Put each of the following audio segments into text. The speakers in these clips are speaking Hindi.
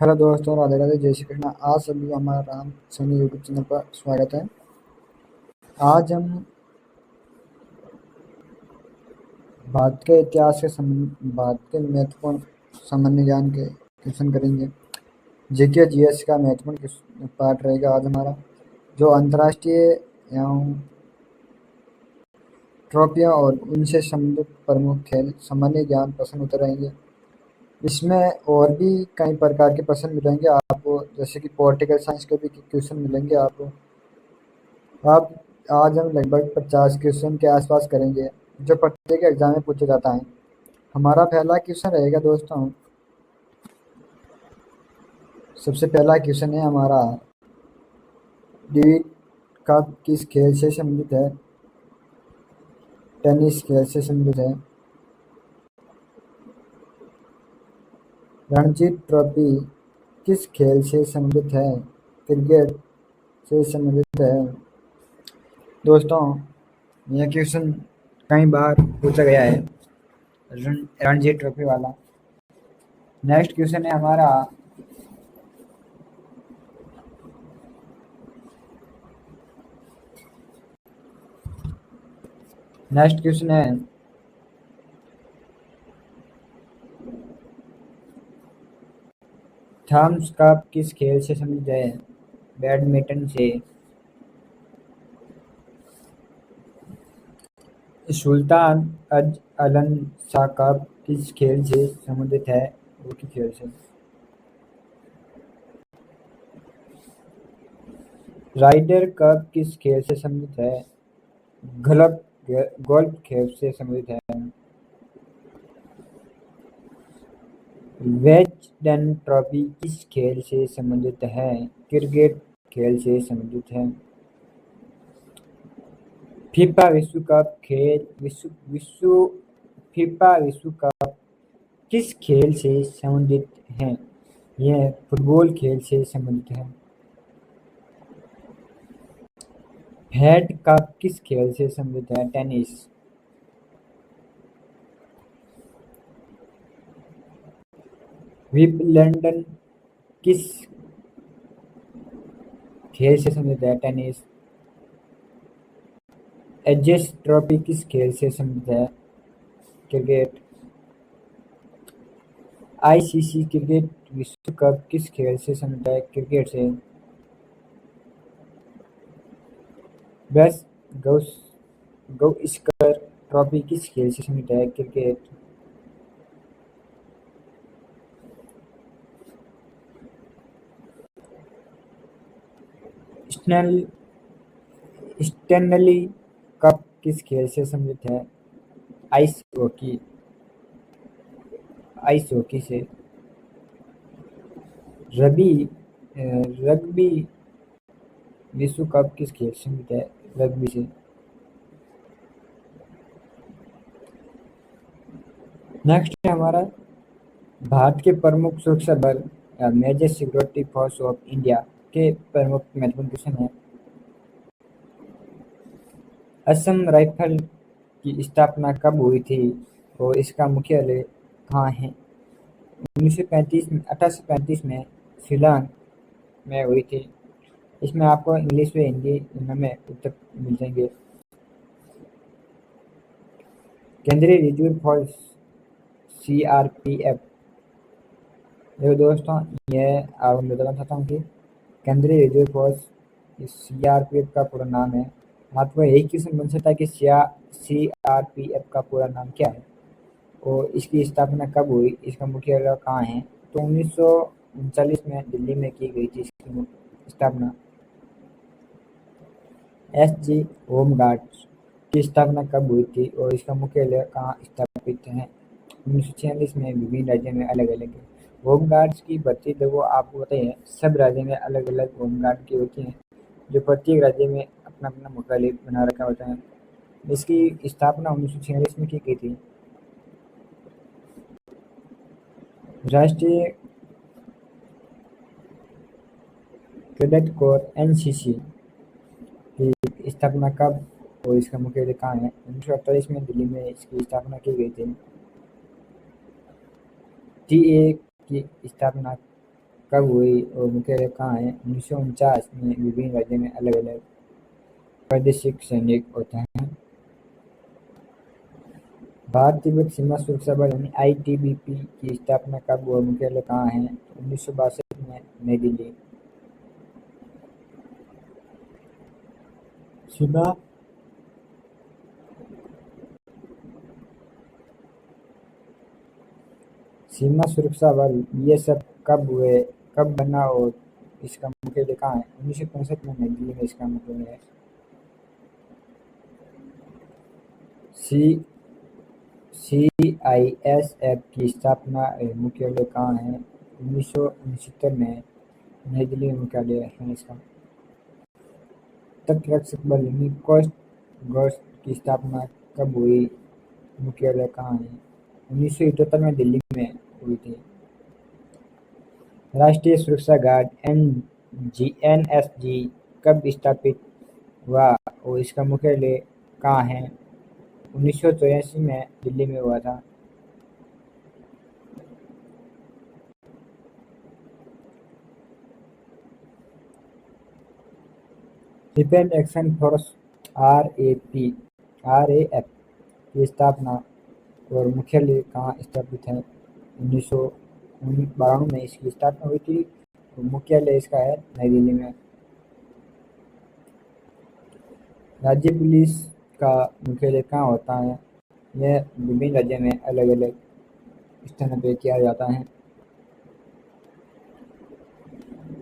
हेलो दोस्तों, राधे राधे, जय श्री कृष्णा। आज सभी हमारा राम सनी यूट्यूब चैनल पर स्वागत है। आज हम भारत के इतिहास के भारत के महत्वपूर्ण सामान्य ज्ञान के क्वेश्चन करेंगे। जीके जीएस का महत्वपूर्ण पार्ट रहेगा आज हमारा, जो अंतर्राष्ट्रीय एवं ट्रॉफियाँ और उनसे संबंधित प्रमुख खेल सामान्य ज्ञान प्रश्न उत्तर रहेंगे। इसमें और भी कई प्रकार के प्रश्न मिलेंगे आपको, जैसे कि पॉलिटिकल साइंस के भी क्वेश्चन मिलेंगे आपको। आप आज हम लगभग 50 क्वेश्चन के आसपास करेंगे, जो प्रत्येक एग्जाम में पूछा जाता है। हमारा पहला क्वेश्चन रहेगा दोस्तों, सबसे पहला क्वेश्चन है हमारा, डेविड कप किस खेल से संबंधित है? टेनिस खेल से संबंधित है। रणजी ट्रॉफी किस खेल से संबंधित है? क्रिकेट से संबंधित है। दोस्तों, यह क्वेश्चन कई बार पूछा गया है, रणजी ट्रॉफी वाला। नेक्स्ट क्वेश्चन है हमारा, नेक्स्ट क्वेश्चन है थॉमस कप किस खेल से संबंधित है? बैडमिंटन से। सुल्तान अलन शाह कप किस खेल से संबंधित है? हॉकी खेल से। राइडर कप किस खेल से संबंधित है? गोल्फ खेल से संबंधित है। वेजडन ट्रॉफी किस खेल से संबंधित है? क्रिकेट खेल से संबंधित है। फीफा विश्व कप खेल विश्व विश्व फीफा विश्व कप किस खेल से संबंधित है? यह फुटबॉल खेल से संबंधित है। फेड कप किस खेल से संबंधित है? टेनिस। विंबलडन किस खेल से संबंधित है? टेनिस। एजेस ट्रॉफी किस खेल से संबंधित है? क्रिकेट। आईसीसी क्रिकेट विश्व कप किस खेल से संबंधित है? क्रिकेट से। ब्रस गावस्कर ट्रॉफी किस खेल से संबंधित है? क्रिकेट। स्टैनली कप किस खेल से संबंधित है? आइस हॉकी से। रग्बी विश्व कप किस खेल से संबंधित है? रग्बी से। नेक्स्ट है हमारा, भारत के प्रमुख सुरक्षा बल या major security force of India के प्रमुख महत्वपूर्ण क्वेश्चन है। असम राइफल की स्थापना कब हुई थी और इसका मुख्यालय कहाँ है? 1835 में शिलांग में हुई थी। इसमें आपको इंग्लिश व हिंदी दोनों में उत्तर मिल जाएंगे। केंद्रीय रिजर्व फोर्स सीआरपीएफ। देखो दोस्तों, यह आपको बताना चाहता हूँ कि केंद्रीय रिजर्व फोर्स सीआरपीएफ का पूरा नाम है। आपको यही क्वेश्चन बन सकता है कि सीआरपीएफ का पूरा नाम क्या है और इसकी स्थापना कब हुई, इसका मुख्यालय कहाँ है? तो 1939 में दिल्ली में की गई थी इसकी स्थापना। एसजी होमगार्ड की स्थापना कब हुई थी और इसका मुख्यालय कहाँ स्थापित है? 1946 में। विभिन्न राज्यों में अलग अलग है। होमगार्ड्स की भर्ती देखो, आपको पता ही है, सब राज्यों में अलग अलग होमगार्ड की होती हैं, जो प्रत्येक राज्य में अपना अपना मुख्यालय बना रखा होता है। इसकी स्थापना 1946 में की गई थी। राष्ट्रीय कैडेट कोर एनसीसी की स्थापना कब और इसका मुख्यालय कहाँ है? 1948 में दिल्ली में इसकी स्थापना की गई थी। टीए की स्थापना कब हुई और मुख्यालय कहाँ है? 1949 में विभिन्न राज्यों में अलग अलग प्रादेशिक सैनिक होते हैं। भारत तिब्बत सीमा सुरक्षा बल यानी आईटीबीपी की स्थापना कब हुआ? मुख्यालय कहाँ है? 1962 में नई दिल्ली। सीमा सीमा सुरक्षा बल ये सब कब हुए, कब बना और इसका मुख्यालय कहाँ है? 1965 में नई दिल्ली में इसका मुख्यालय है। सी सीआईएसएफ की स्थापना मुख्यालय कहाँ है? 1969 में नई दिल्ली में मुख्यालय है इसका। तटरक्षक बल यानी कोस्ट गार्ड की स्थापना कब हुई? मुख्यालय कहाँ है? 1978 में दिल्ली में हुई थी। राष्ट्रीय सुरक्षा गार्ड एनएसजी कब स्थापित हुआ और इसका मुख्यालय कहाँ है? 1984 में दिल्ली में हुआ था। रैपिड एक्शन फोर्स आरएएफ की स्थापना और मुख्यालय कहाँ स्थापित है? 1992 में इसकी स्थापना हुई थी और मुख्यालय इसका है नई दिल्ली में। राज्य पुलिस का मुख्यालय कहाँ होता है? यह विभिन्न राज्यों में अलग अलग स्थानों पर किया जाता है।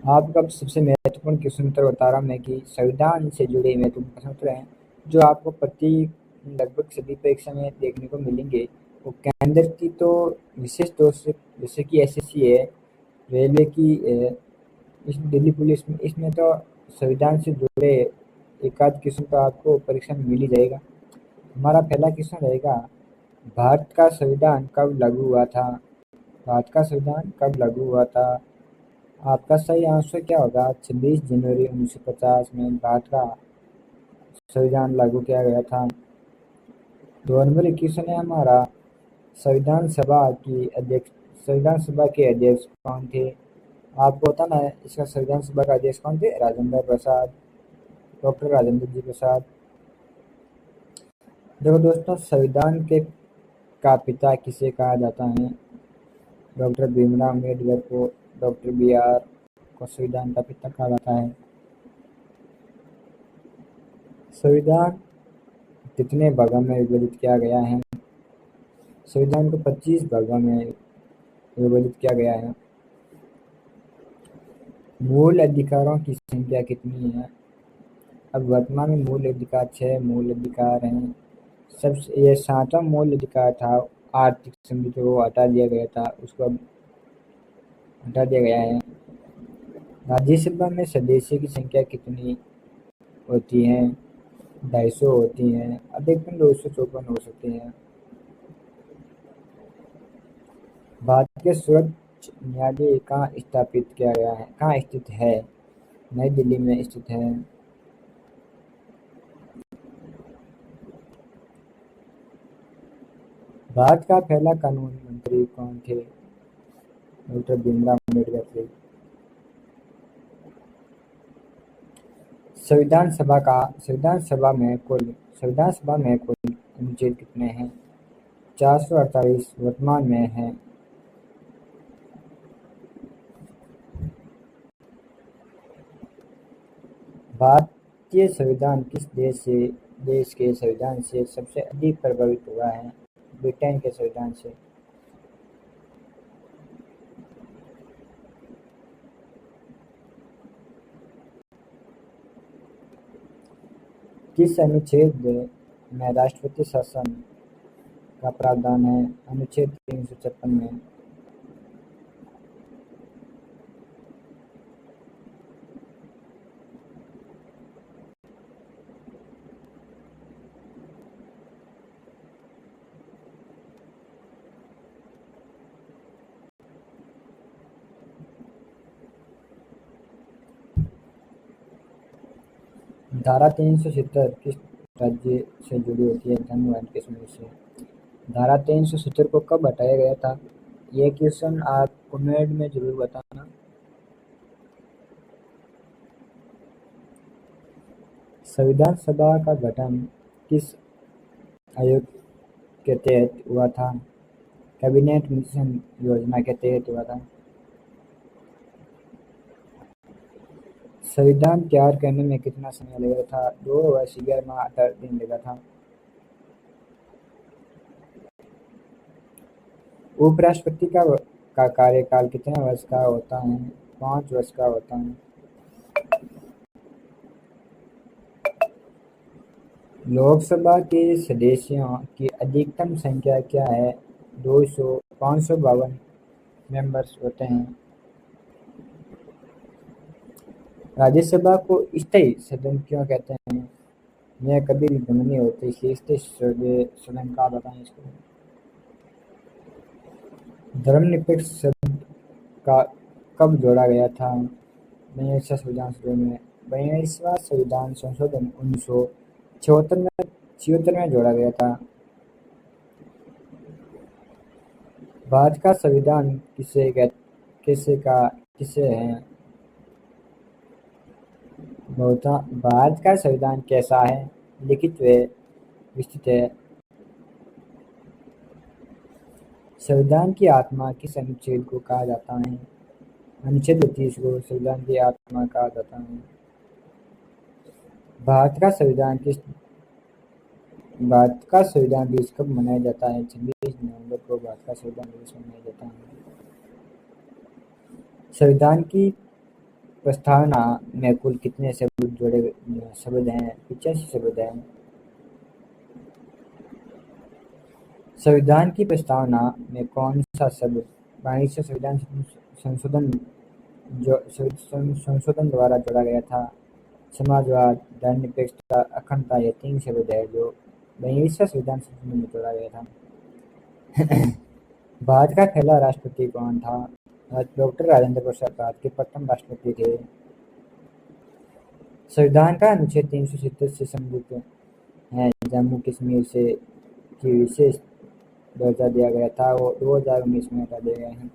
आपका सबसे महत्वपूर्ण क्वेश्चन उत्तर बता रहा हूँ मैं कि संविधान से जुड़े महत्वपूर्ण प्रश्न उत्तर हैं जो आपको प्रति लगभग सभी परीक्षा में देखने को मिलेंगे। वो केंद्र की तो विशेष तौर से जैसे कि एसएससी है, रेलवे की इस दिल्ली पुलिस में, इसमें तो संविधान से जुड़े एक आध क्वेश्चन तो आपको परीक्षा में मिल ही जाएगा। हमारा पहला क्वेश्चन रहेगा, भारत का संविधान कब लागू हुआ था? भारत का संविधान कब लागू हुआ था? आपका सही आंसर क्या होगा? 26 जनवरी 1950 में भारत का संविधान लागू किया गया था। 2 नंबर क्वेश्चन है हमारा, संविधान सभा के अध्यक्ष कौन थे? आपको बताना है इसका संविधान सभा का अध्यक्ष कौन थे? राजेंद्र प्रसाद, डॉक्टर राजेंद्र जी प्रसाद। देखो दोस्तों, संविधान के का पिता किसे कहा जाता है? डॉक्टर भीमराव अम्बेडकर को, डॉक्टर BR को संविधान का पिता कहा जाता है। संविधान कितने भागों में विभाजित किया गया है? संविधान को 25 भागों में विभाजित किया गया है। मूल अधिकारों की संख्या कितनी है? अब वर्तमान में मूल अधिकार 6 मूल अधिकार हैं। सबसे ये 7वां मूल अधिकार था आर्थिक समृद्धि, वो हटा दिया गया था, उसको अब हटा दिया गया है। राज्यसभा में सदस्य की संख्या कितनी होती है? 250 होती हैं, अधिकतम 254 हो सकते हैं। भारत के सर्वोच्च न्यायालय कहाँ स्थापित किया गया है, कहाँ स्थित है? नई दिल्ली में स्थित है। भारत का पहला कानून मंत्री कौन थे? डॉक्टर भीमराव अम्बेडकर थे। संविधान सभा में कुल अनुच्छेद कितने हैं? 448 वर्तमान में है। भारतीय संविधान किस देश के संविधान से सबसे अधिक प्रभावित हुआ है? ब्रिटेन के संविधान से। किस अनुच्छेद में राष्ट्रपति शासन का प्रावधान है? अनुच्छेद 356 में। धारा 370 किस राज्य से जुड़ी होती है? जम्मू एंड कश्मीर से। धारा 370 को कब हटाया गया था? ये क्वेश्चन आप कमेंट में जरूर बताना। संविधान सभा का गठन किस आयोग के तहत हुआ था? कैबिनेट मिशन योजना के तहत हुआ था। संविधान तैयार करने में कितना समय लगा था? 2 वर्ष 11 माह 18 दिन लगा था। उपराष्ट्रपति का कार्यकाल कितने वर्ष का होता है? 5 वर्ष का होता है। लोकसभा के सदस्यों की अधिकतम संख्या क्या है? 200 552 मेंबर्स होते हैं। राज्यसभा को स्थायी सदन क्यों कहते हैं? यह कभी भी भंग नहीं होती, इसलिए स्थायी सदन कहा जाता है इसको। धर्मनिरपेक्ष शब्द का कब जोड़ा गया था? 42वां संविधान संशोधन में। 42वां संविधान संशोधन 1976 में जोड़ा गया था। भारत का संविधान किसे है? भारत का संविधान कैसा है? लिखित व विस्तृत है। संविधान की आत्मा किस अनुच्छेद को कहा जाता है? अनुच्छेद 32 को संविधान की आत्मा कहा जाता है। भारत का संविधान दिवस कब मनाया जाता है? 26 नवंबर को भारत का संविधान दिवस मनाया जाता है। संविधान की प्रस्तावना में कुल कितने शब्द हैं? 85 शब्द हैं। संविधान की प्रस्तावना में कौन सा शब्द 22वें संविधान संशोधन द्वारा जोड़ा गया था? समाजवाद, धर्मनिरपेक्षता, अखंडता, ये 3 शब्द है जो 22वें संविधान संशोधन में जोड़ा गया था। भारत का पहला राष्ट्रपति कौन था? डॉक्टर राजेंद्र प्रसाद भारत के प्रथम राष्ट्रपति थे। संविधान का अनुच्छेद 370 से संबंधित है। जम्मू कश्मीर से की विशेष दर्जा दिया गया था, वो 2019 में हटा दिए गए हैं।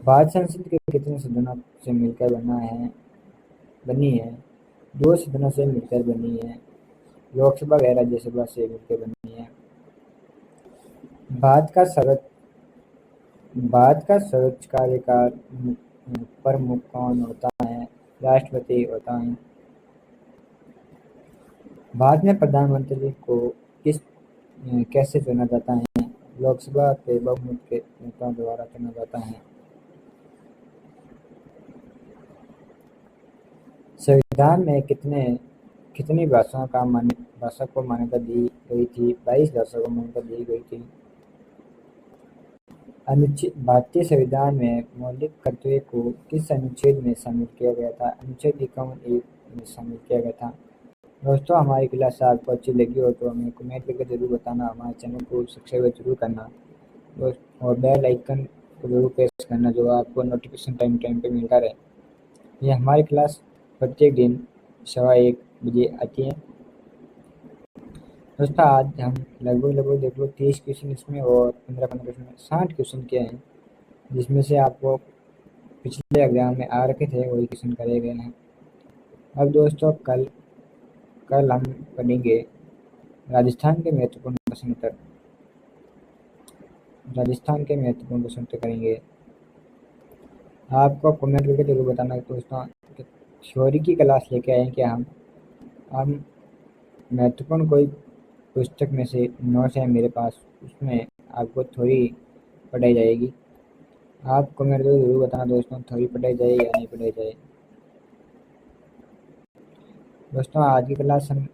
भारत संसद के कितने सदनों से मिलकर बनी है? 2 सदनों से मिलकर बनी है। लोकसभा व राज्यसभा से मिलकर बनी है। भारत का सर्वोच्च कार्यकारी प्रमुख कौन होता है? राष्ट्रपति होता है। भारत में प्रधानमंत्री को कैसे चुना जाता है? लोकसभा के बहुमत के नेताओं द्वारा चुना जाता है। संविधान में कितनी भाषा को मान्यता दी गई थी? 22 भाषा को मान्यता दी गई थी। भारतीय संविधान में मौलिक कर्तव्य को किस अनुच्छेद में शामिल किया गया था? अनुच्छेद 51 में शामिल किया गया था। दोस्तों, हमारी क्लास आपको अच्छी लगी हो तो हमें कमेंट करके जरूर बताना। हमारे चैनल को सब्सक्राइब जरूर करना और बेल आइकन को जरूर प्रेस करना, जो आपको नोटिफिकेशन टाइम पे मिलता रहे। ये हमारी क्लास प्रत्येक दिन 1:15 बजे आती है। दोस्तों, आज हम लगभग देख लो 30 क्वेश्चन इसमें और 15 क्वेश्चन 60 क्वेश्चन किए हैं, जिसमें से आपको पिछले एग्जाम में आ रखे थे वही क्वेश्चन करे गए हैं। अब दोस्तों, कल हम पढ़ेंगे राजस्थान के महत्वपूर्ण प्रश्न उत्तर करेंगे। आपको कमेंट करके जरूर बताना दोस्तों, थ्योरी की क्लास लेके आए कि हम महत्वपूर्ण कोई पुस्तक में से नोट्स है मेरे पास, उसमें आपको थ्योरी पढ़ाई जाएगी। आप कमेंट करके जरूर बताना दोस्तों, थ्योरी पढ़ाई जाए या नहीं पढ़ाई जाए। दोस्तों, आज की क्लास हम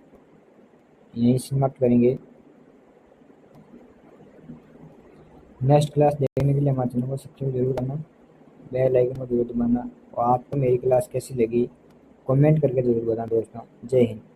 यहीं समाप्त करेंगे। नेक्स्ट क्लास देखने के लिए हमारे चैनल को सब्सक्राइब जरूर करना, बेल आइकन को जरूर दबाना, और आपको मेरी क्लास कैसी लगी कमेंट करके जरूर बताना दोस्तों। जय हिंद।